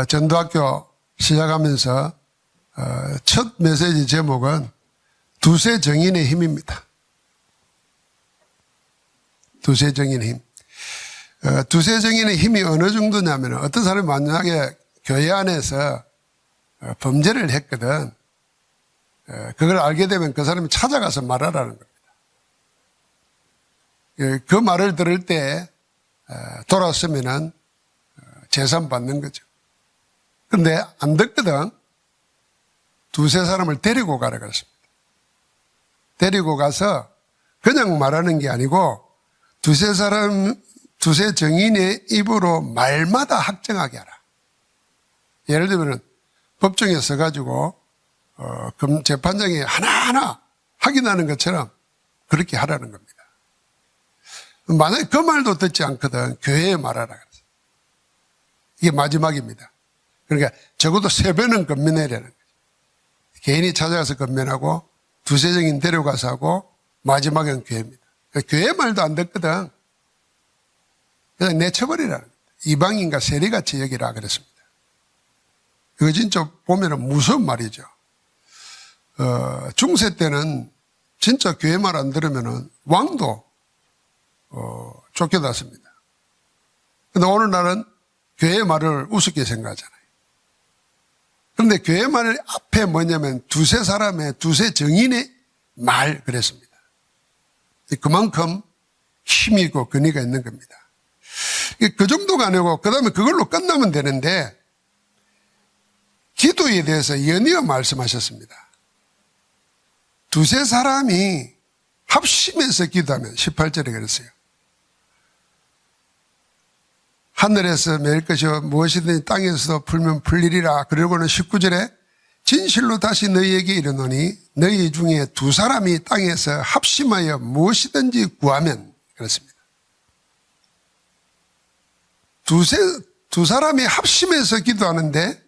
전도학교 시작하면서 첫 메시지 제목은 두세 정인의 힘입니다. 두세 정인의 힘. 두세 정인의 힘이 어느 정도냐면 어떤 사람이 만약에 교회 안에서 범죄를 했거든. 그걸 알게 되면 그 사람이 찾아가서 말하라는 겁니다. 그 말을 들을 때 돌아서면은 재산 받는 거죠. 그런데 안 듣거든. 두세 사람을 데리고 가라 그랬습니다. 데리고 가서 그냥 말하는 게 아니고 두세 정인의 입으로 말마다 확정하게 하라. 예를 들면 법정에 서가지고 재판장이 하나하나 확인하는 것처럼 그렇게 하라는 겁니다. 만약에 그 말도 듣지 않거든 교회에 말하라 그랬어요. 이게 마지막입니다. 그러니까 적어도 3번은 건면해라는 거죠. 개인이 찾아가서 건면하고 두세 정인 데려가서 하고 마지막엔 교회입니다. 그러니까 교회 말도 안 듣거든. 그냥 내쳐버리라는 거예요. 이방인과 세리같이 여기라 그랬습니다. 이거 진짜 보면은 무서운 말이죠. 중세 때는 진짜 교회 말 안 들으면은 왕도 쫓겨났습니다. 근데 오늘날은 교회 말을 우습게 생각하잖아요. 그런데 교회 말 앞에 뭐냐면 두세 사람의 두세 정인의 말 그랬습니다. 그만큼 힘이 있고 근위가 있는 겁니다. 그 정도가 아니고 그 다음에 그걸로 끝나면 되는데 기도에 대해서 연이어 말씀하셨습니다. 두세 사람이 합심해서 기도하면 18절에 그랬어요. 하늘에서 매일 것이 무엇이든지 땅에서 풀면 풀리리라. 그리고는 19절에 진실로 다시 너희에게 이르노니 너희 중에 두 사람이 땅에서 합심하여 무엇이든지 구하면 그렇습니다. 두 사람이 합심해서 기도하는데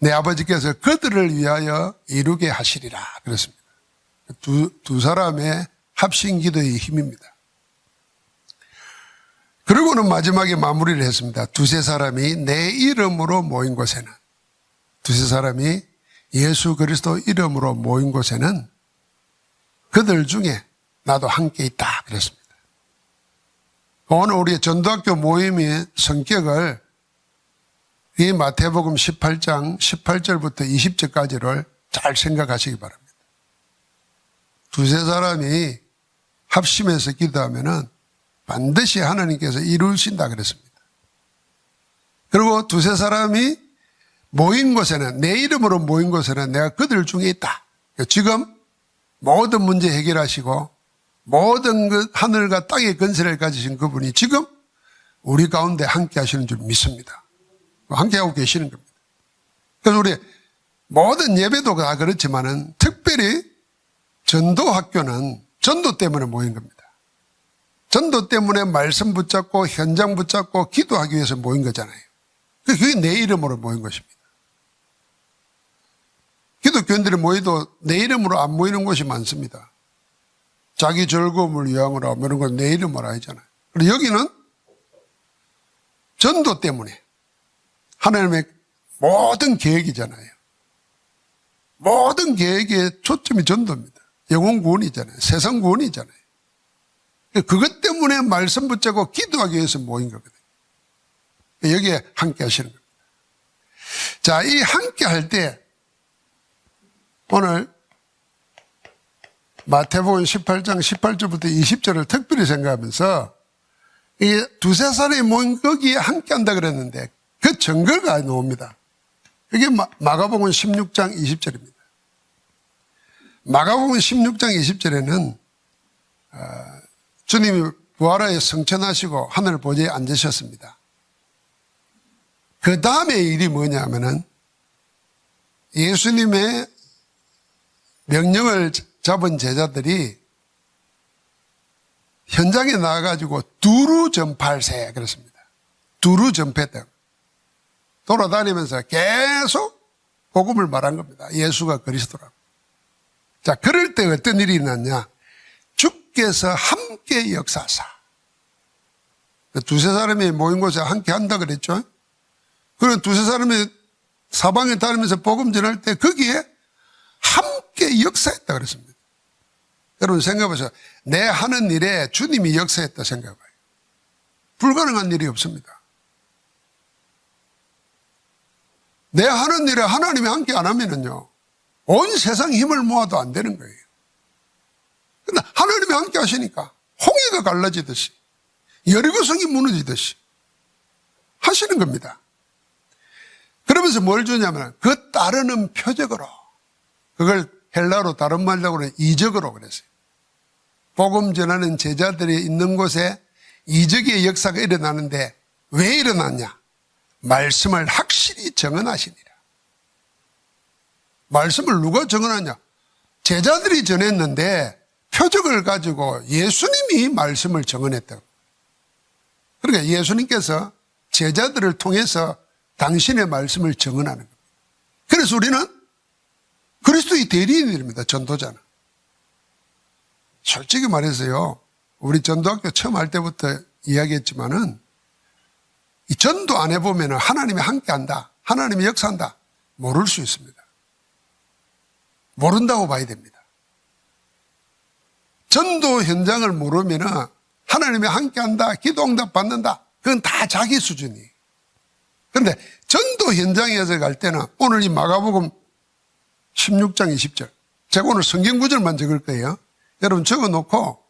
내 아버지께서 그들을 위하여 이루게 하시리라 그렇습니다. 두 사람의 합심 기도의 힘입니다. 그리고는 마지막에 마무리를 했습니다. 두세 사람이 내 이름으로 모인 곳에는, 두세 사람이 예수 그리스도 이름으로 모인 곳에는 그들 중에 나도 함께 있다 그랬습니다. 오늘 우리의 전도학교 모임의 성격을 이 마태복음 18장 18절부터 20절까지를 잘 생각하시기 바랍니다. 두세 사람이 합심해서 기도하면은 반드시 하나님께서 이루신다 그랬습니다. 그리고 두세 사람이 모인 곳에는, 내 이름으로 모인 곳에는 내가 그들 중에 있다. 지금 모든 문제 해결하시고 모든 그 하늘과 땅의 건설을 가지신 그분이 지금 우리 가운데 함께 하시는 줄 믿습니다. 함께 하고 계시는 겁니다. 그래서 우리 모든 예배도 다 그렇지만은 특별히 전도학교는 전도 때문에 모인 겁니다. 전도 때문에 말씀 붙잡고 현장 붙잡고 기도하기 위해서 모인 거잖아요. 그게 내 이름으로 모인 것입니다. 기독교인들이 모여도 내 이름으로 안 모이는 곳이 많습니다. 자기 즐거움을 위함으로 이런 건 내 이름으로 하잖아요. 그리고 여기는 전도 때문에 하나님의 모든 계획이잖아요. 모든 계획의 초점이 전도입니다. 영혼 구원이잖아요. 세상 구원이잖아요. 그것 때문에 말씀 붙잡고 기도하기 위해서 모인 거거든요. 여기에 함께 하시는 겁니다. 자, 이 함께 할 때 오늘 마태복음 18장 18절부터 20절을 특별히 생각하면서 이 두세 사람이 모인 거기에 함께 한다 그랬는데 그 증거가 나옵니다. 이게 마가복음 16장 20절입니다. 마가복음 16장 20절에는 주님이 부활하여 승천하시고 하늘 보좌에 앉으셨습니다. 그 다음에 일이 뭐냐면은 예수님의 명령을 잡은 제자들이 현장에 나와가지고 두루 전파할세 그랬습니다. 두루 전파했다. 돌아다니면서 계속 복음을 말한 겁니다. 예수가 그리스도라고. 자, 그럴 때 어떤 일이 있느냐? 주께서 함께 역사하사. 두세 사람이 모인 곳에 함께 한다 그랬죠? 그리고 두세 사람이 사방에 다니면서 복음 전할 때 거기에 함께 역사했다 그랬습니다. 여러분 생각해보세요. 내 하는 일에 주님이 역사했다 생각해봐요. 불가능한 일이 없습니다. 내 하는 일에 하나님이 함께 안 하면은요, 온 세상 힘을 모아도 안 되는 거예요. 근데 하나님이 함께 하시니까 홍해가 갈라지듯이 여리고성이 무너지듯이 하시는 겁니다. 그러면서 뭘 주냐면 그 따르는 표적으로, 그걸 헬라어로 다른 말로는 이적으로 그랬어요. 복음 전하는 제자들이 있는 곳에 이적의 역사가 일어나는데 왜 일어났냐? 말씀을 확실히 정언하시니라. 말씀을 누가 정언하냐? 제자들이 전했는데 표적을 가지고 예수님이 말씀을 정언했다고. 그러니까 예수님께서 제자들을 통해서 당신의 말씀을 정언하는 겁니다. 그래서 우리는 그리스도의 대리인입니다. 전도자는. 솔직히 말해서요, 우리 전도학교 처음 할 때부터 이야기했지만은 이 전도 안 해보면 하나님이 함께한다, 하나님이 역사한다 모를 수 있습니다. 모른다고 봐야 됩니다. 전도 현장을 모르면 하나님이 함께한다, 기도응답 받는다, 그건 다 자기 수준이에요. 그런데 전도 현장에서 갈 때는 오늘 이 마가복음 16장 20절, 제가 오늘 성경 구절만 적을 거예요. 여러분 적어놓고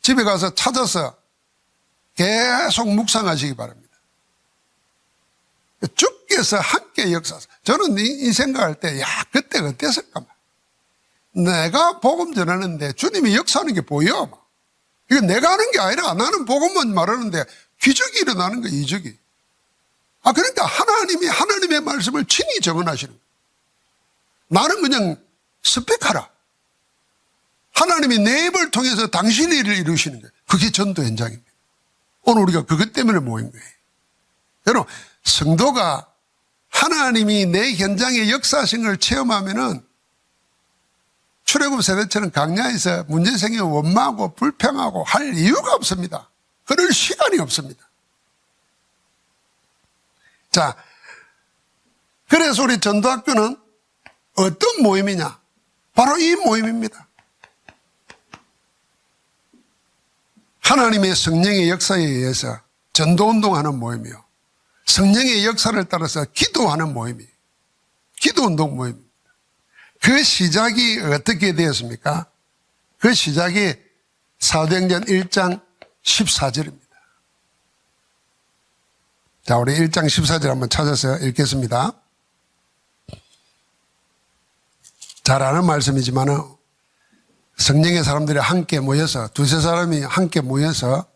집에 가서 찾아서 계속 묵상하시기 바랍니다. 주께서 함께 역사하사. 저는 이 생각할 때, 야, 그때 어땠을까? 내가 복음 전하는데 주님이 역사하는 게 보여. 이거 내가 하는 게 아니라 나는 복음만 말하는데 기적이 일어나는 거야, 이적이. 그러니까 하나님이 하나님의 말씀을 친히 정언하시는 거예요. 나는 그냥 스펙하라. 하나님이 내 입을 통해서 당신의 일을 이루시는 거예요. 그게 전도 현장입니다. 오늘 우리가 그것 때문에 모인 거예요. 여러분, 성도가 하나님이 내 현장의 역사하신 걸 체험하면은 출애굽 세대처럼 광야에서 문제 생기면 원망하고 불평하고 할 이유가 없습니다. 그럴 시간이 없습니다. 자, 그래서 우리 전도학교는 어떤 모임이냐? 바로 이 모임입니다. 하나님의 성령의 역사에 의해서 전도운동하는 모임이요, 성령의 역사를 따라서 기도하는 모임이에요. 기도운동 모임입니다. 그 시작이 어떻게 되었습니까? 그 시작이 사도행전 1장 14절입니다. 자, 우리 1장 14절 한번 찾아서 읽겠습니다. 잘 아는 말씀이지만 성령의 사람들이 함께 모여서, 두세 사람이 함께 모여서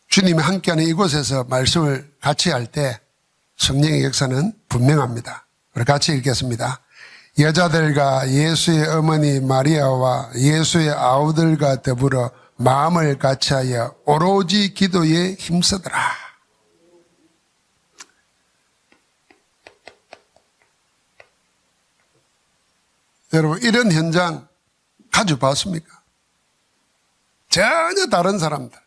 주님이 함께하는 이곳에서 말씀을 같이 할 때 성령의 역사는 분명합니다. 우리 같이 읽겠습니다. 여자들과 예수의 어머니 마리아와 예수의 아우들과 더불어 마음을 같이하여 오로지 기도에 힘쓰더라. 여러분, 이런 현장 자주 봤습니까? 전혀 다른 사람들,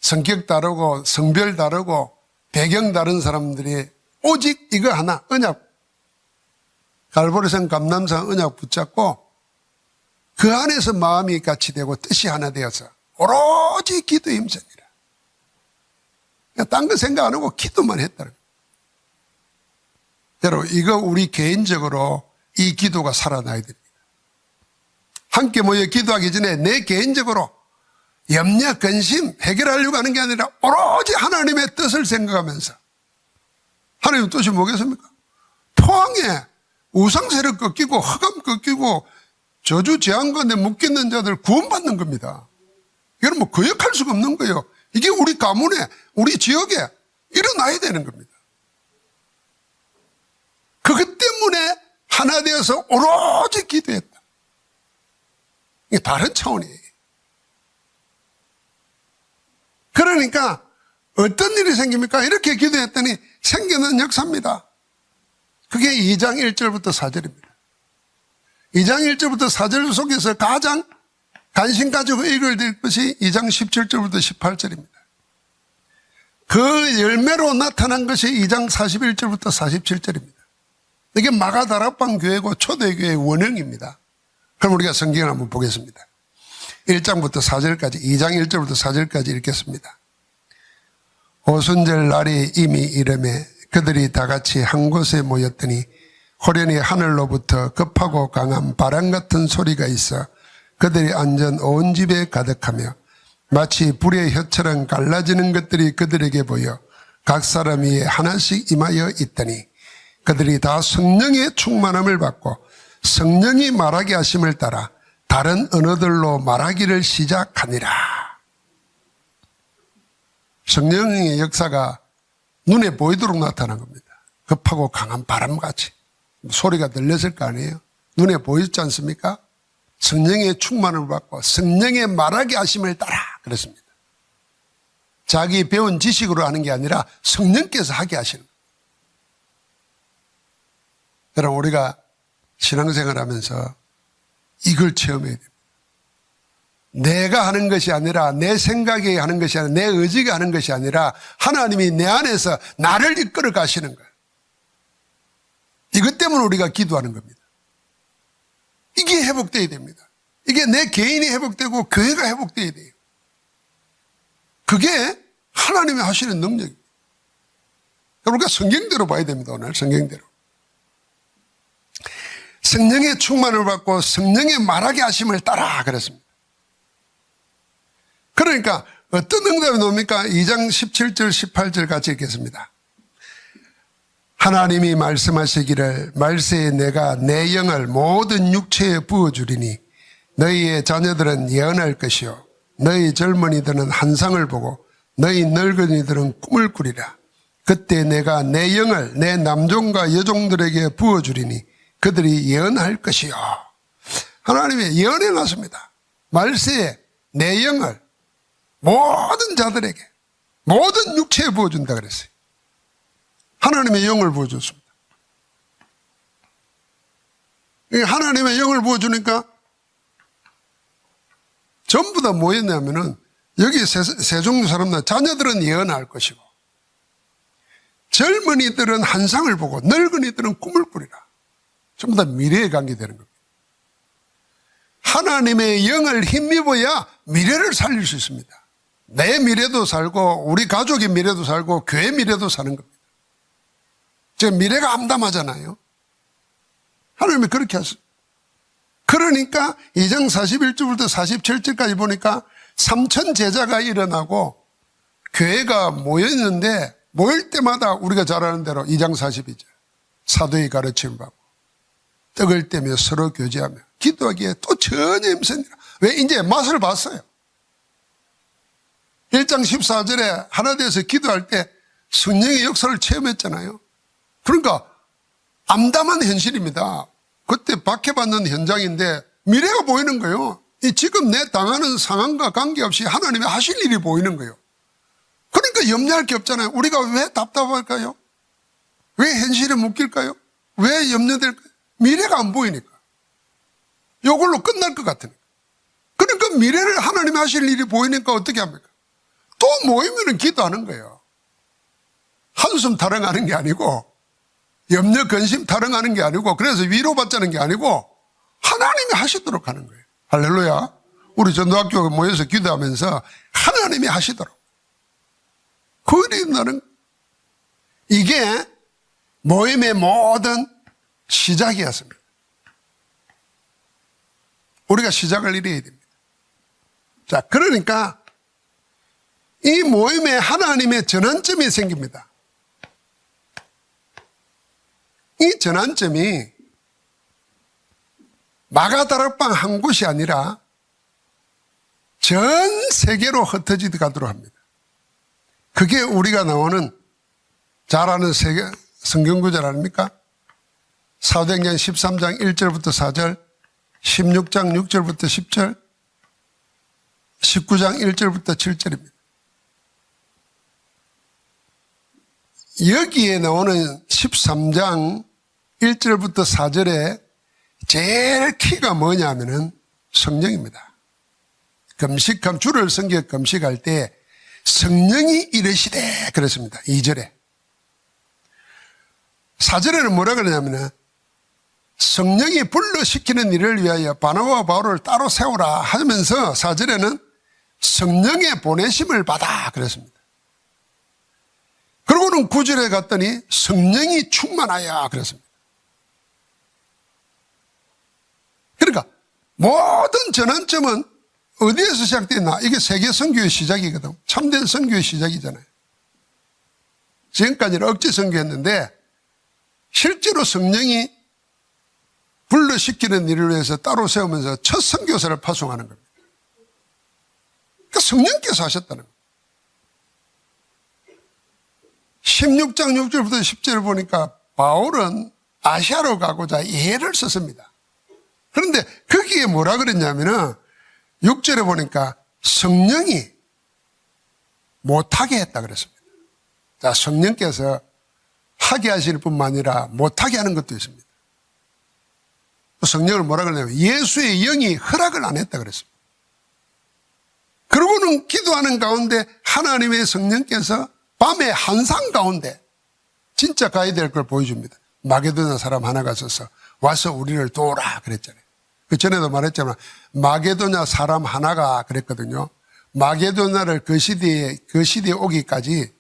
성격 다르고 성별 다르고 배경 다른 사람들이 오직 이거 하나, 언약, 갈보리산 감람산 언약 붙잡고 그 안에서 마음이 같이 되고 뜻이 하나 되어서 오로지 기도에 힘쓰니라. 딴 거 생각 안 하고 기도만 했다. 여러분, 이거 우리 개인적으로 이 기도가 살아나야 됩니다. 함께 모여 기도하기 전에 내 개인적으로 염려, 근심 해결하려고 하는 게 아니라 오로지 하나님의 뜻을 생각하면서, 하나님 뜻이 뭐겠습니까? 포항에 우상세력 꺾이고 흑암 꺾이고 저주 재앙 가운데 묶이는 자들 구원받는 겁니다. 이건 뭐 거역할 수가 없는 거예요. 이게 우리 가문에, 우리 지역에 일어나야 되는 겁니다. 그것 때문에 하나 되어서 오로지 기도했다. 이게 다른 차원이에요. 그러니까 어떤 일이 생깁니까? 이렇게 기도했더니 생기는 역사입니다. 그게 2장 1절부터 4절입니다. 2장 1절부터 4절 속에서 가장 관심 가지고 읽어야 될 것이 2장 17절부터 18절입니다. 그 열매로 나타난 것이 2장 41절부터 47절입니다. 이게 마가다락방 교회고 초대교회의 원형입니다. 그럼 우리가 성경을 한번 보겠습니다. 1장부터 4절까지, 2장 1절부터 4절까지 읽겠습니다. 오순절 날이 이미 이르매 그들이 다 같이 한 곳에 모였더니 호련히 하늘로부터 급하고 강한 바람 같은 소리가 있어 그들이 앉은 온 집에 가득하며 마치 불의 혀처럼 갈라지는 것들이 그들에게 보여 각 사람 위에 하나씩 임하여 있더니 그들이 다 성령의 충만함을 받고 성령이 말하게 하심을 따라 다른 언어들로 말하기를 시작하니라. 성령의 역사가 눈에 보이도록 나타난 겁니다. 급하고 강한 바람같이 소리가 들렸을 거 아니에요. 눈에 보이지 않습니까? 성령의 충만을 받고 성령의 말하게 하심을 따라 그랬습니다. 자기 배운 지식으로 하는 게 아니라 성령께서 하게 하시는 거예요. 여러분, 우리가 신앙생활 하면서 이걸 체험해야 됩니다. 내가 하는 것이 아니라 내 생각이 하는 것이 아니라 내 의지가 하는 것이 아니라 하나님이 내 안에서 나를 이끌어 가시는 거예요. 이것 때문에 우리가 기도하는 겁니다. 이게 회복되어야 됩니다. 이게 내 개인이 회복되고 교회가 회복되어야 돼요. 그게 하나님이 하시는 능력입니다. 우리가 성경대로 봐야 됩니다. 오늘 성경대로. 성령의 충만을 받고 성령의 말하게 하심을 따라 그랬습니다. 그러니까 어떤 응답이 나옵니까? 2장 17절 18절 같이 읽겠습니다. 하나님이 말씀하시기를 말세에 내가 내 영을 모든 육체에 부어주리니 너희의 자녀들은 예언할 것이요 너희 젊은이들은 환상을 보고 너희 늙은이들은 꿈을 꾸리라. 그때 내가 내 영을 내 남종과 여종들에게 부어주리니 그들이 예언할 것이요. 하나님이 예언해 놨습니다. 말세에 내 영을 모든 자들에게 모든 육체에 부어준다 그랬어요. 하나님의 영을 부어줬습니다. 하나님의 영을 부어주니까 전부 다 뭐였냐면은 여기 세 종류 사람들 자녀들은 예언할 것이고 젊은이들은 환상을 보고 늙은이들은 꿈을 꾸리라. 전부 다 미래에 관계되는 겁니다. 하나님의 영을 힘입어야 미래를 살릴 수 있습니다. 내 미래도 살고 우리 가족의 미래도 살고 교회 미래도 사는 겁니다. 지금 미래가 암담하잖아요. 하나님이 그렇게 하셨어요. 그러니까 2장 41절부터 47절까지 보니까 3천 제자가 일어나고 교회가 모였는데 모일 때마다 우리가 잘 아는 대로 2장 42절 사도의 가르침을 받고 떡을 떼며 서로 교제하며 기도하기에 또 전혀 힘쓰니라. 왜? 이제 맛을 봤어요. 1장 14절에 하나 되어서 기도할 때 성령의 역사를 체험했잖아요. 그러니까 암담한 현실입니다. 그때 박해받는 현장인데 미래가 보이는 거예요. 지금 내 당하는 상황과 관계없이 하나님이 하실 일이 보이는 거예요. 그러니까 염려할 게 없잖아요. 우리가 왜 답답할까요? 왜 현실에 묶일까요? 왜 염려될까요? 미래가 안 보이니까. 이걸로 끝날 것 같으니까. 그러니까 미래를 하나님이 하실 일이 보이니까 어떻게 합니까? 또 모이면 기도하는 거예요. 한숨 타령하는 게 아니고 염려 근심 타령하는 게 아니고 그래서 위로받자는 게 아니고 하나님이 하시도록 하는 거예요. 할렐루야. 우리 전도학교가 모여서 기도하면서 하나님이 하시도록. 그리 나는 이게 모임의 모든 시작이었습니다. 우리가 시작을 이래야 됩니다. 자, 그러니까 이 모임에 하나님의 전환점이 생깁니다. 이 전환점이 마가다락방 한 곳이 아니라 전 세계로 흩어져 가도록 합니다. 그게 우리가 나오는 잘 아는 세계 성경구절 아닙니까? 사도행전 13장 1절부터 4절, 16장 6절부터 10절, 19장 1절부터 7절입니다. 여기에 나오는 13장 1절부터 4절에 제일 키가 뭐냐면은 성령입니다. 금식함, 주를 섬겨 금식할 때 성령이 이르시되 그랬습니다. 2절에. 4절에는 뭐라 그러냐면 성령이 불러시키는 일을 위하여 바나바와 바울을 따로 세우라 하면서 4절에는 성령의 보내심을 받아 그랬습니다. 그러고는 9절에 갔더니 성령이 충만하여 그랬습니다. 그러니까 모든 전환점은 어디에서 시작됐나? 이게 세계 선교의 시작이거든. 참된 선교의 시작이잖아요. 지금까지는 억지 선교했는데 실제로 성령이 불러시키는 일을 위해서 따로 세우면서 첫 선교사를 파송하는 겁니다. 그러니까 성령께서 하셨다는 겁니다. 16장 6절부터 10절을 보니까 바울은 아시아로 가고자 예를 썼습니다. 그런데 거기에 뭐라 그랬냐면은 6절에 보니까 성령이 못하게 했다 그랬습니다. 자, 성령께서 하게 하실 뿐만 아니라 못하게 하는 것도 있습니다. 성령을 뭐라 그러냐면 예수의 영이 허락을 안 했다 그랬습니다. 그러고는 기도하는 가운데 하나님의 성령께서 밤의 한상 가운데 진짜 가야 될 걸 보여줍니다. 마게도냐 사람 하나가 서서 와서 우리를 도우라 그랬잖아요. 그 전에도 말했지만 마게도냐 사람 하나가 그랬거든요. 마게도냐를 그 시대에 오기까지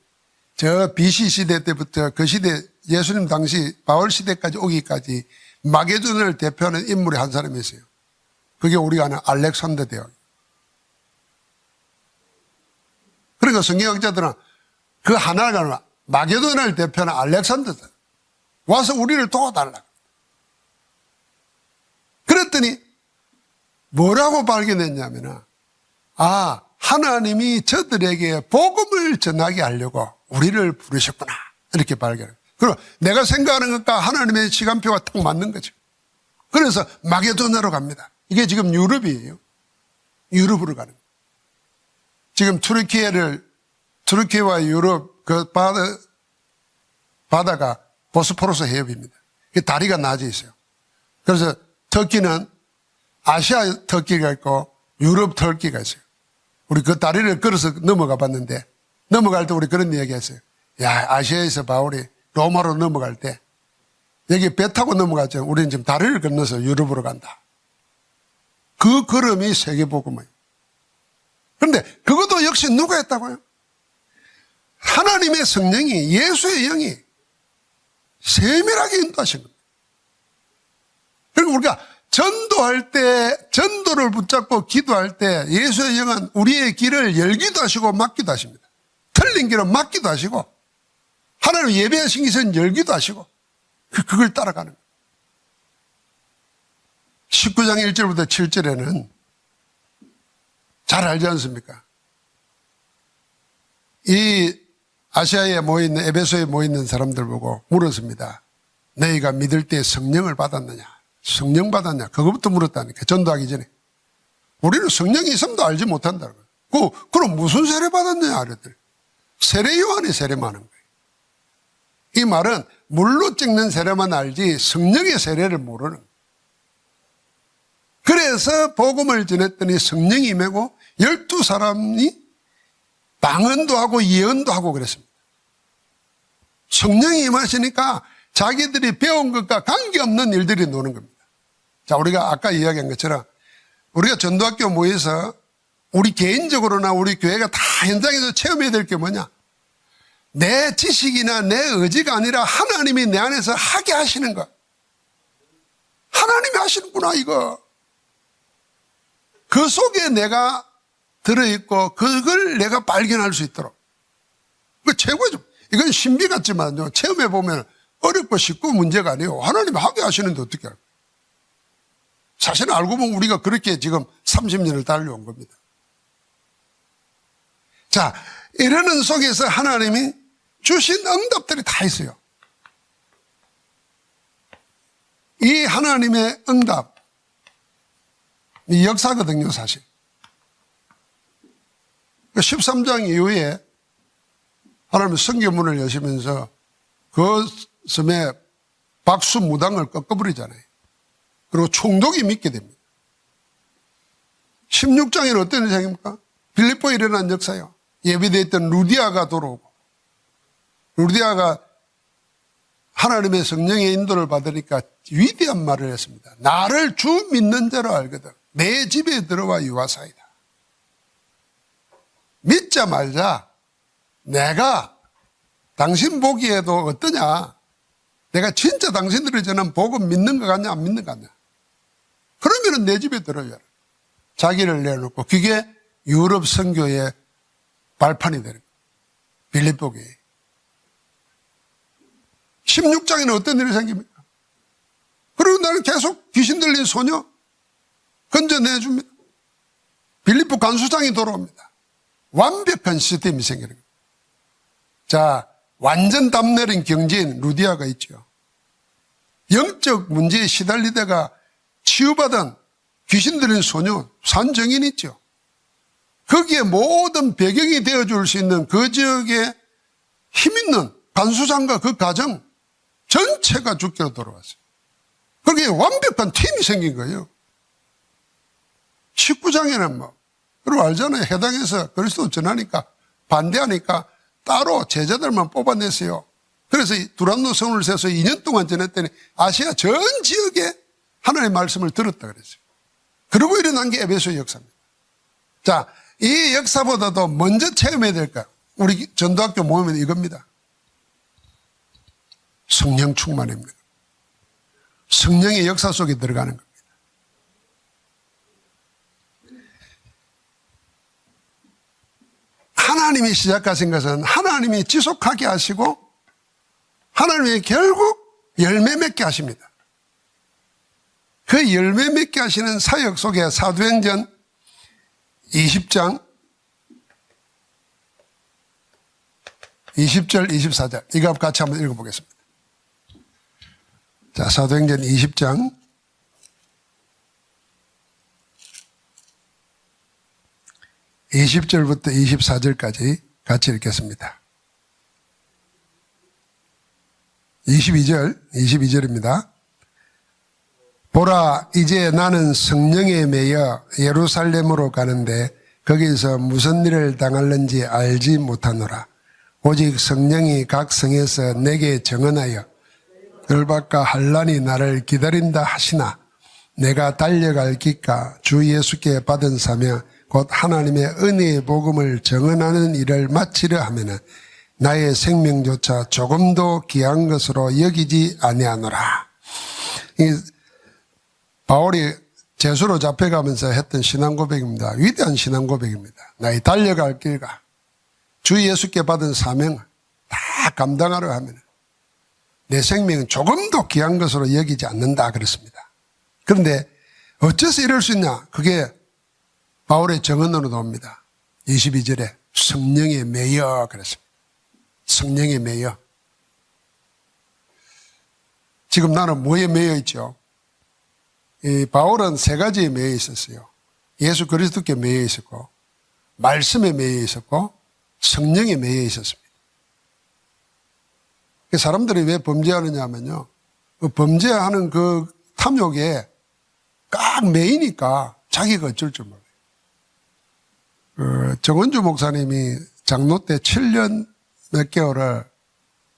저 BC 시대 때부터 그 시대 예수님 당시 바울 시대까지 오기까지 마게도냐를 대표하는 인물이 한 사람이 있어요. 그게 우리가 아는 알렉산더 대왕. 그러니까 성경학자들은 그 하나가 마게도냐를 대표하는 알렉산더다. 와서 우리를 도와달라. 그랬더니 뭐라고 발견했냐면은 하나님이 저들에게 복음을 전하게 하려고 우리를 부르셨구나 이렇게 발견해요. 그리고 내가 생각하는 것과 하나님의 시간표가 딱 맞는 거죠. 그래서 마게도냐로 갑니다. 이게 지금 유럽이에요. 유럽으로 가는 거예요. 지금 투르키와 유럽 그 바다가 보스포러스 해협입니다. 다리가 낮아 있어요. 그래서 터키는 아시아 터키가 있고 유럽 터키가 있어요. 우리 그 다리를 걸어서 넘어가 봤는데 넘어갈 때 우리 그런 이야기 했어요. 야, 아시아에서 바울이 로마로 넘어갈 때 여기 배 타고 넘어갔죠. 우리는 지금 다리를 건너서 유럽으로 간다. 그 걸음이 세계복음이에요. 그런데 그것도 역시 누가 했다고요? 하나님의 성령이, 예수의 영이 세밀하게 인도하신 겁니다. 그리고 우리가 전도할 때, 전도를 붙잡고 기도할 때 예수의 영은 우리의 길을 열기도 하시고 막기도 하십니다. 틀린 길은 막기도 하시고 하나님 예배하신 것은 열기도 하시고 그걸 따라가는 거예요. 19장 1절부터 7절에는 잘 알지 않습니까? 이 아시아에 모여있는 에베소에 모여있는 사람들 보고 물었습니다. 너희가 믿을 때 성령을 받았느냐? 성령 받았냐? 그것부터 물었다니까. 전도하기 전에. 우리는 성령이 있음도 알지 못한다는 거예요. 그럼 무슨 세례 받았느냐? 그랬더니 세례 요한이 세례만 하는 거예요. 이 말은 물로 찍는 세례만 알지 성령의 세례를 모르는 거예요. 그래서 복음을 전했더니 성령이 임하고 12사람이 방언도 하고 예언도 하고 그랬습니다. 성령이 임하시니까 자기들이 배운 것과 관계없는 일들이 노는 겁니다. 자, 우리가 아까 이야기한 것처럼 우리가 전도학교 모여서 우리 개인적으로나 우리 교회가 다 현장에서 체험해야 될 게 뭐냐? 내 지식이나 내 의지가 아니라 하나님이 내 안에서 하게 하시는 것. 하나님이 하시는구나 이거. 그 속에 내가 들어있고 그걸 내가 발견할 수 있도록. 그 최고죠. 이건 신비 같지만요. 체험해보면 어렵고 쉽고 문제가 아니에요. 하나님이 하게 하시는데 어떻게 할까요? 사실은 알고 보면 우리가 그렇게 지금 30년을 달려온 겁니다. 자, 이러는 속에서 하나님이 주신 응답들이 다 있어요. 이 하나님의 응답, 이 역사거든요, 사실. 13장 이후에 하나님은 성경문을 여시면서 그 섬에 박수 무당을 꺾어버리잖아요. 그리고 총독이 믿게 됩니다. 16장에는 어떤 일입니까? 빌립보에 일어난 역사요. 예비되었던 루디아가 돌아오고, 루디아가 하나님의 성령의 인도를 받으니까 위대한 말을 했습니다. 나를 주 믿는 자로 알거든 내 집에 들어와 유하사이다. 믿자 말자. 내가 당신 보기에도 어떠냐? 내가 진짜 당신들이 전한 복음 믿는 것 같냐 안 믿는 것 같냐? 그러면은 내 집에 들어야 자기를 내놓고 그게 유럽 선교의 발판이 되는 거예요. 빌립보 교회 16장에는 어떤 일이 생깁니까? 그리고 나는 계속 귀신 들린 소녀 건져내줍니다. 빌립보 간수장이 돌아옵니다. 완벽한 시스템이 생기는 거예요. 자, 완전 담내린 경제인 루디아가 있죠. 영적 문제에 시달리다가 치유받은 귀신 들린 소녀 산정인 있죠. 거기에 모든 배경이 되어줄 수 있는 그 지역에 힘있는 간수장과 그 가정 전체가 죽기로 돌아왔어요. 그게 완벽한 팀이 생긴 거예요. 19장에는 뭐 그리고 알잖아요. 해당해서 그리스도 전하니까 반대하니까 따로 제자들만 뽑아냈어요. 그래서 두란노 성을 세서 2년 동안 전했더니 아시아 전 지역에 하나님의 말씀을 들었다 그랬어요. 그리고 일어난 게 에베소 역사입니다. 자, 이 역사보다도 먼저 체험해야 될까? 우리 전도학교 모임은 이겁니다. 성령 충만입니다. 성령의 역사 속에 들어가는 겁니다. 하나님이 시작하신 것은 하나님이 지속하게 하시고 하나님이 결국 열매 맺게 하십니다. 그 열매 맺게 하시는 사역 속에 사도행전 20장 20절 24절 이거 같이 한번 읽어보겠습니다. 자, 사도행전 20장 20절부터 24절까지 같이 읽겠습니다. 22절입니다. 보라, 이제 나는 성령에 매여 예루살렘으로 가는데 거기서 무슨 일을 당할는지 알지 못하노라. 오직 성령이 각 성에서 내게 정언하여 결박과 환난이 나를 기다린다 하시나 내가 달려갈 기가 주 예수께 받은 사명 곧 하나님의 은혜의 복음을 정언하는 일을 마치려 하면은 나의 생명조차 조금도 귀한 것으로 여기지 아니하노라. 바울이 제수로 잡혀가면서 했던 신앙 고백입니다. 위대한 신앙 고백입니다. 나의 달려갈 길과 주 예수께 받은 사명을 다 감당하려 하면 내 생명은 조금도 귀한 것으로 여기지 않는다 그랬습니다. 그런데 어째서 이럴 수 있냐? 그게 바울의 정언으로 나옵니다. 22절에 성령에 매여 그랬습니다. 성령에 매여. 지금 나는 뭐에 매여 있죠? 이 바울은 세 가지에 매여 있었어요. 예수 그리스도께 매여 있었고 말씀에 매여 있었고 성령에 매여 있었습니다. 사람들이 왜 범죄하느냐 하면요. 그 범죄하는 그 탐욕에 꽉 매이니까 자기가 어쩔 줄 몰라요. 정원주 목사님이 장로 때 7년 몇 개월을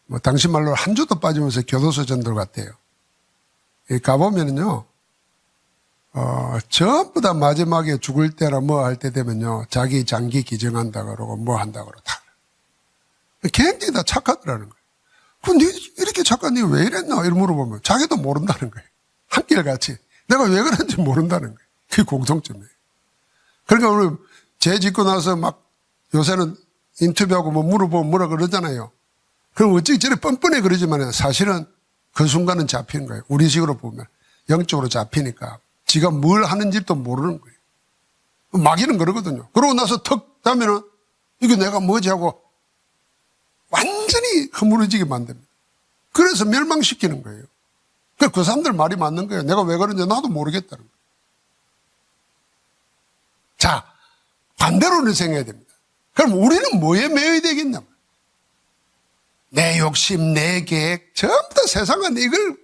뭐 당신 말로 한 주도 빠지면서 교도소 전도를 갔대요. 가보면은요, 전부 다 마지막에 죽을 때나 뭐 할 때 되면요, 자기 장기 기증한다 그러고 뭐 한다 그러고 다. 굉장히 다 착하더라는 거예요. 근데 이렇게 착한 니 왜 이랬나? 이렇게 물어보면 자기도 모른다는 거예요. 한결같이. 내가 왜 그런지 모른다는 거예요. 그게 공통점이에요. 그러니까 우리 죄 짓고 나서 막 요새는 인터뷰하고 뭐 물어보면 뭐라 그러잖아요. 그럼 어찌 저래 뻔뻔해 그러지만 사실은 그 순간은 잡히는 거예요. 우리 식으로 보면. 영적으로 잡히니까 지가 뭘 하는지도 모르는 거예요. 마귀는 그러거든요. 그러고 나서 턱 하면은 이게 내가 뭐지 하고 완전히 허물어지게 만듭니다. 그래서 멸망시키는 거예요. 그 사람들 말이 맞는 거예요. 내가 왜 그런지 나도 모르겠다는 거예요. 자, 반대로는 생각해야 됩니다. 그럼 우리는 뭐에 매여야 되겠냐? 내 욕심, 내 계획, 전부 다 세상은 이걸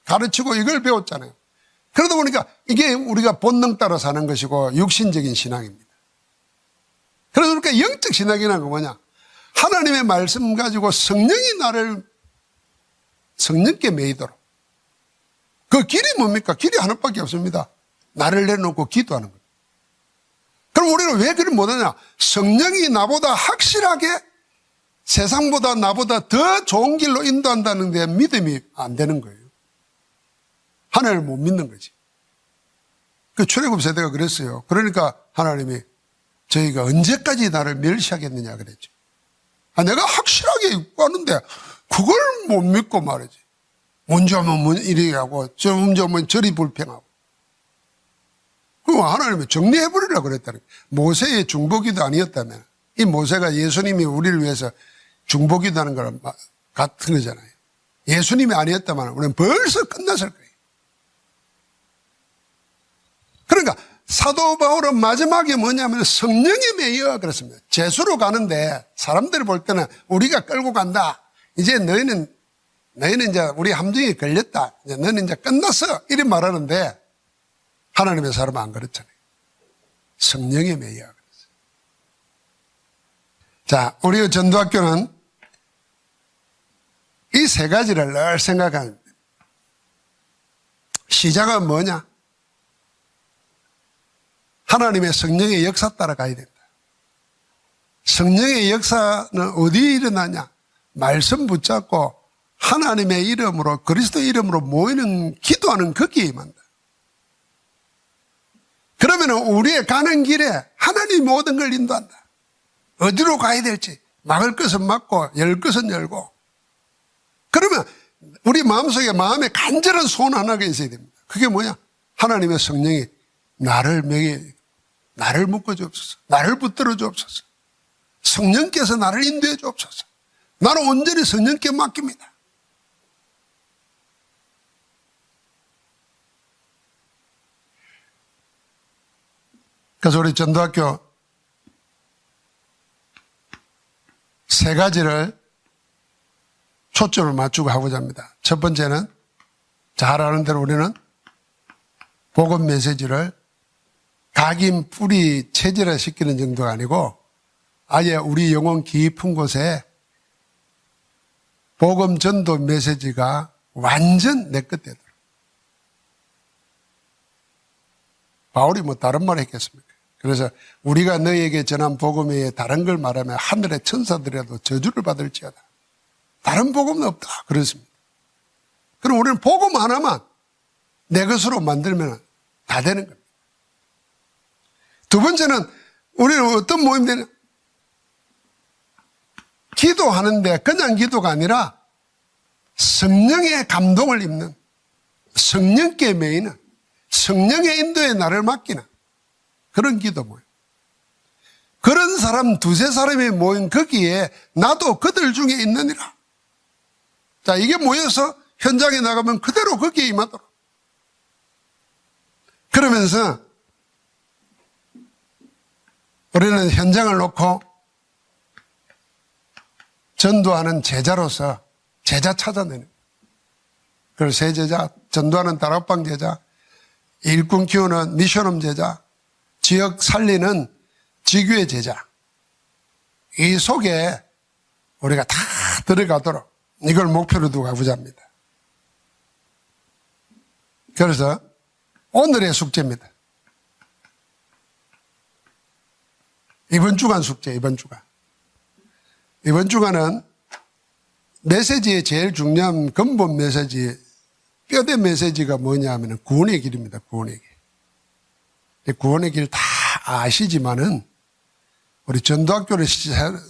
가르치고 이걸 배웠잖아요. 그러다 보니까 이게 우리가 본능 따라 사는 것이고 육신적인 신앙입니다. 그러니까 영적 신학이라는 건 뭐냐? 하나님의 말씀 가지고 성령이 나를 성령께 매이도록. 그 길이 뭡니까? 길이 하나밖에 없습니다. 나를 내놓고 기도하는 거예요. 그럼 우리는 왜 그걸 못하냐? 성령이 나보다 확실하게 세상보다 나보다 더 좋은 길로 인도한다는 데 믿음이 안 되는 거예요. 하나님을 못 믿는 거지. 그 출애굽 세대가 그랬어요. 그러니까 하나님이 저희가 언제까지 나를 멸시하겠느냐 그랬죠. 내가 확실하게 하는데 그걸 못 믿고 말이지. 먼저 하면 이리 하고 먼저 하면 저리 불평하고. 그럼 하나님이 정리해버리려고 그랬다는 거예요. 모세의 중보기도 아니었다면 이 모세가 예수님이 우리를 위해서 중보기도 하는 거랑 같은 거잖아요. 예수님이 아니었다면 우리는 벌써 끝났을 거예요. 그러니까 사도 바울은 마지막에 뭐냐면 성령에 매여 그랬습니다. 제수로 가는데 사람들이 볼 때는 우리가 끌고 간다. 이제 너희는 이제 우리 함정에 걸렸다. 이제 너희는 이제 끝났어. 이렇게 말하는데 하나님의 사람은 안 그렇잖아요. 성령에 매여 그랬어요. 자, 우리 전도학교는 이 세 가지를 늘 생각합니다. 시작은 뭐냐? 하나님의 성령의 역사 따라 가야 된다. 성령의 역사는 어디에 일어나냐? 말씀 붙잡고 하나님의 이름으로 그리스도 이름으로 모이는 기도하는 거기에 임한다. 그러면 우리의 가는 길에 하나님이 모든 걸 인도한다. 어디로 가야 될지 막을 것은 막고 열 것은 열고. 그러면 우리 마음속에 마음에 간절한 소원 하나가 있어야 됩니다. 그게 뭐냐? 하나님의 성령이 나를 묶어 주옵소서. 나를 붙들어 주옵소서. 성령께서 나를 인도해 주옵소서. 나는 온전히 성령께 맡깁니다. 그래서 우리 전도학교 세 가지를 초점을 맞추고 하고자 합니다. 첫 번째는 잘 아는 대로 우리는 복음 메시지를 각인 뿌리 체질화 시키는 정도가 아니고 아예 우리 영혼 깊은 곳에 복음 전도 메시지가 완전 내 끝 되도록. 바울이 뭐 다른 말 했겠습니까? 그래서 우리가 너희에게 전한 복음 외에 다른 걸 말하면 하늘의 천사들이라도 저주를 받을지어다. 다른 복음은 없다. 그렇습니다. 그럼 우리는 복음 하나만 내 것으로 만들면 다 되는 겁니다. 두 번째는 우리는 어떤 모임이 되냐? 기도하는데 그냥 기도가 아니라 성령의 감동을 입는, 성령께 매이는, 성령의 인도에 나를 맡기는 그런 기도 모임. 그런 사람 두세 사람이 모인 거기에 나도 그들 중에 있느니라. 자, 이게 모여서 현장에 나가면 그대로 거기에 임하도록. 그러면서 우리는 현장을 놓고 전도하는 제자로서 제자 찾아내는. 그걸 세 제자, 전도하는 다락방 제자, 일꾼 키우는 미션홈 제자, 지역 살리는 지교의 제자. 이 속에 우리가 다 들어가도록 이걸 목표로 두고 가보자 합니다. 그래서 오늘의 숙제입니다. 이번 주간 숙제, 이번 주간은 메시지의 제일 중요한 근본 메시지, 뼈대 메시지가 뭐냐 하면 구원의 길입니다. 구원의 길. 구원의 길 다 아시지만은 우리 전도학교를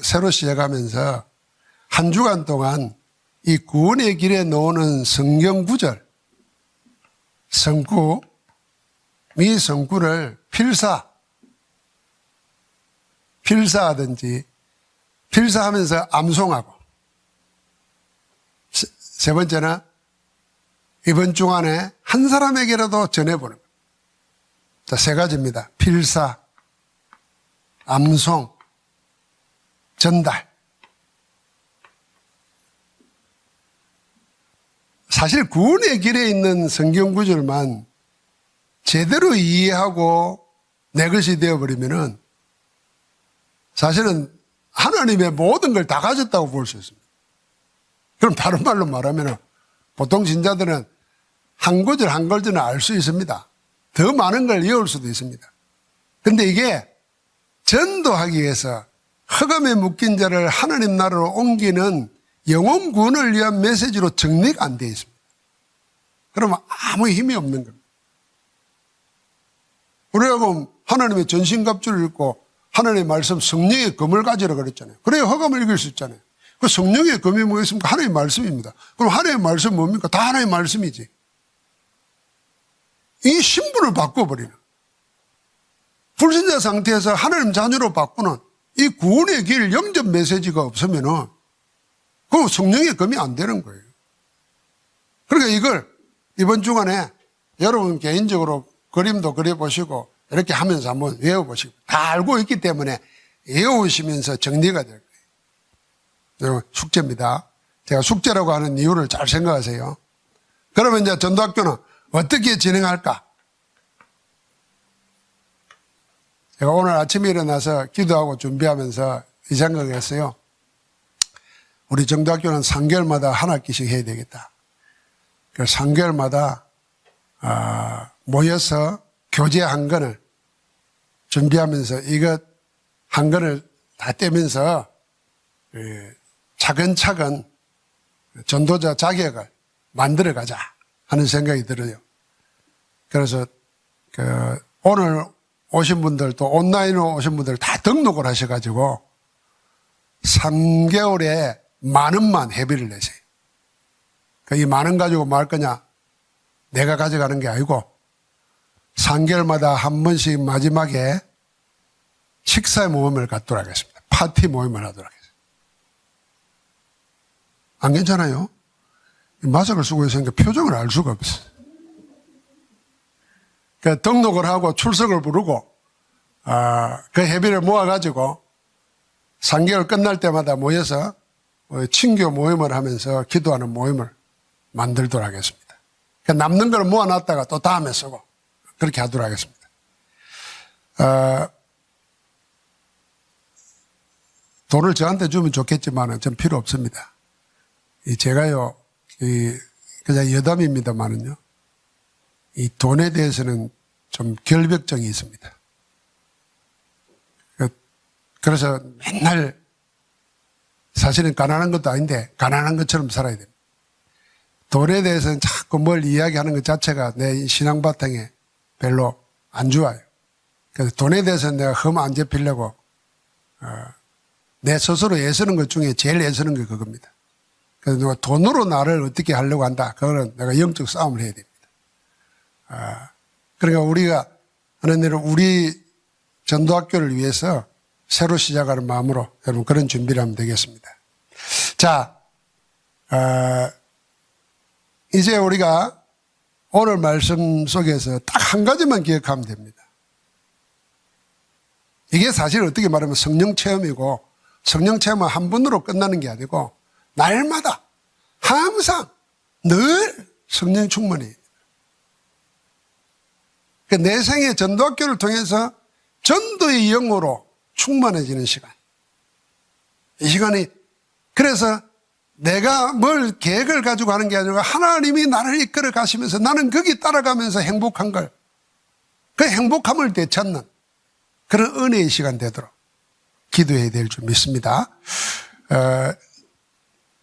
새로 시작하면서 한 주간 동안 이 구원의 길에 나오는 성경 구절, 성구, 미성구를 필사하든지 필사하면서 암송하고, 세 번째는 이번 주간에 한 사람에게라도 전해보는 것. 자, 세 가지입니다. 필사, 암송, 전달. 사실 구원의 길에 있는 성경 구절만 제대로 이해하고 내 것이 되어버리면은 사실은 하나님의 모든 걸 다 가졌다고 볼 수 있습니다. 그럼 다른 말로 말하면 보통 신자들은 한 구절 한 구절은 알 수 있습니다. 더 많은 걸 외울 수도 있습니다. 근데 이게 전도하기 위해서 흑암에 묶인 자를 하나님 나라로 옮기는 영혼 구원을 위한 메시지로 정리가 안 되어 있습니다. 그러면 아무 힘이 없는 겁니다. 우리가 보면 하나님의 전신갑주를 입고 하나님의 말씀 성령의 검을 가지라 그랬잖아요. 그래야 흑암을 이길 수 있잖아요. 그 성령의 검이 뭐겠습니까? 하나님의 말씀입니다. 그럼 하나님의 말씀 뭡니까? 다 하나님의 말씀이지. 이 신분을 바꿔버리는, 불신자 상태에서 하나님 자녀로 바꾸는 이 구원의 길 영접 메시지가 없으면은 그 성령의 검이 안 되는 거예요. 그러니까 이걸 이번 주간에 여러분 개인적으로 그림도 그려보시고 이렇게 하면서 한번 외워보시고, 다 알고 있기 때문에 외우시면서 정리가 될 거예요. 숙제입니다. 제가 숙제라고 하는 이유를 잘 생각하세요. 그러면 이제 전도학교는 어떻게 진행할까? 제가 오늘 아침에 일어나서 기도하고 준비하면서 이 생각을 했어요. 우리 전도학교는 3개월마다 한 학기씩 해야 되겠다. 그래서 3개월마다 모여서 교재 한 권을 준비하면서 이것 한 권을 다 떼면서 차근차근 전도자 자격을 만들어가자 하는 생각이 들어요. 그래서 오늘 오신 분들 또 온라인으로 오신 분들 다 등록을 하셔가지고 3개월에 10,000원만 회비를 내세요. 이 10,000원 가지고 뭐 할 거냐? 내가 가져가는 게 아니고 3개월마다 한 번씩 마지막에 식사 모임을 갖도록 하겠습니다. 파티 모임을 하도록 하겠습니다. 안 괜찮아요? 마스크를 쓰고 있으니까 표정을 알 수가 없어요. 그 등록을 하고 출석을 부르고 그 회비를 모아가지고 3개월 끝날 때마다 모여서 친교 모임을 하면서 기도하는 모임을 만들도록 하겠습니다. 남는 걸 모아놨다가 또 다음에 쓰고 그렇게 하도록 하겠습니다. 돈을 저한테 주면 좋겠지만 전 필요 없습니다. 제가요, 그냥 여담입니다만은요, 이 돈에 대해서는 좀 결벽증이 있습니다. 그래서 맨날 사실은 가난한 것도 아닌데 가난한 것처럼 살아야 됩니다. 돈에 대해서는 자꾸 뭘 이야기하는 것 자체가 내 신앙 바탕에 별로 안 좋아요. 그래서 돈에 대해서는 내가 흠 안 잡히려고 내 스스로 애쓰는 것 중에 제일 애쓰는 게 그겁니다. 그래서 누가 돈으로 나를 어떻게 하려고 한다. 그거는 내가 영적 싸움을 해야 됩니다. 그러니까 우리가 하는 대로 우리 전도학교를 위해서 새로 시작하는 마음으로 여러분 그런 준비를 하면 되겠습니다. 자, 이제 우리가 오늘 말씀 속에서 딱 한 가지만 기억하면 됩니다. 이게 사실 어떻게 말하면 성령 체험이고, 성령 체험은 한 번으로 끝나는 게 아니고 날마다 항상 늘 성령 충만이. 내 생의 전도학교를 통해서 전도의 영으로 충만해지는 시간. 이 시간이, 그래서 내가 뭘 계획을 가지고 하는 게 아니라 하나님이 나를 이끌어 가시면서 나는 거기 따라가면서 행복한 걸, 그 행복함을 되찾는 그런 은혜의 시간 되도록 기도해야 될 줄 믿습니다.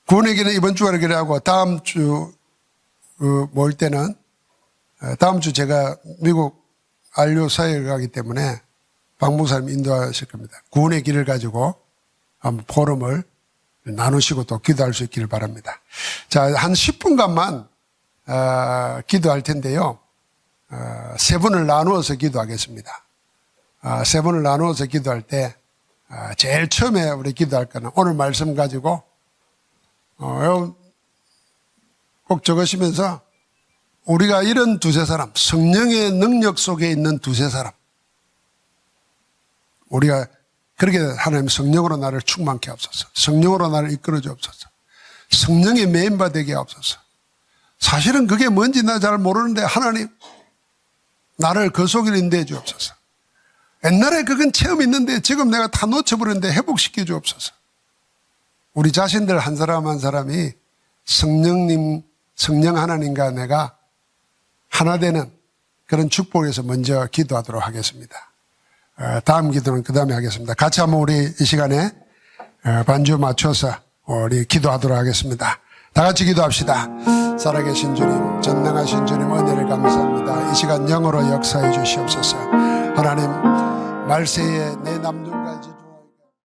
구원의 길은 이번 주간에 기도하고 다음 주 모일 때는 다음 주 제가 미국 안료 사역을 가기 때문에 박 목사님 인도하실 겁니다. 구원의 길을 가지고 한번 포럼을 나누시고 또 기도할 수 있기를 바랍니다. 자, 한 10분간만 기도할 텐데요. 세 분을 나누어서 기도하겠습니다. 세 분을 나누어서 기도할 때 제일 처음에 우리 기도할 거는 오늘 말씀 가지고 꼭 적으시면서 우리가 이런 두세 사람, 성령의 능력 속에 있는 두세 사람, 우리가 그렇게 하나님 성령으로 나를 충만케 하옵소서, 성령으로 나를 이끌어 주옵소서, 성령의 메인바 되게 하옵소서. 사실은 그게 뭔지 나 잘 모르는데 하나님 나를 그 속에 인도해 주옵소서. 옛날에 그건 체험 있는데 지금 내가 다 놓쳐버렸는데 회복시켜 주옵소서. 우리 자신들 한 사람 한 사람이 성령 하나님과 내가 하나 되는 그런 축복에서 먼저 기도하도록 하겠습니다. 다음 기도는 그 다음에 하겠습니다. 같이 한번 우리 이 시간에 반주 맞춰서 우리 기도하도록 하겠습니다. 다 같이 기도합시다. 살아계신 주님, 전능하신 주님 은혜를 감사합니다. 이 시간 영으로 역사해 주시옵소서. 하나님, 말세에 내 남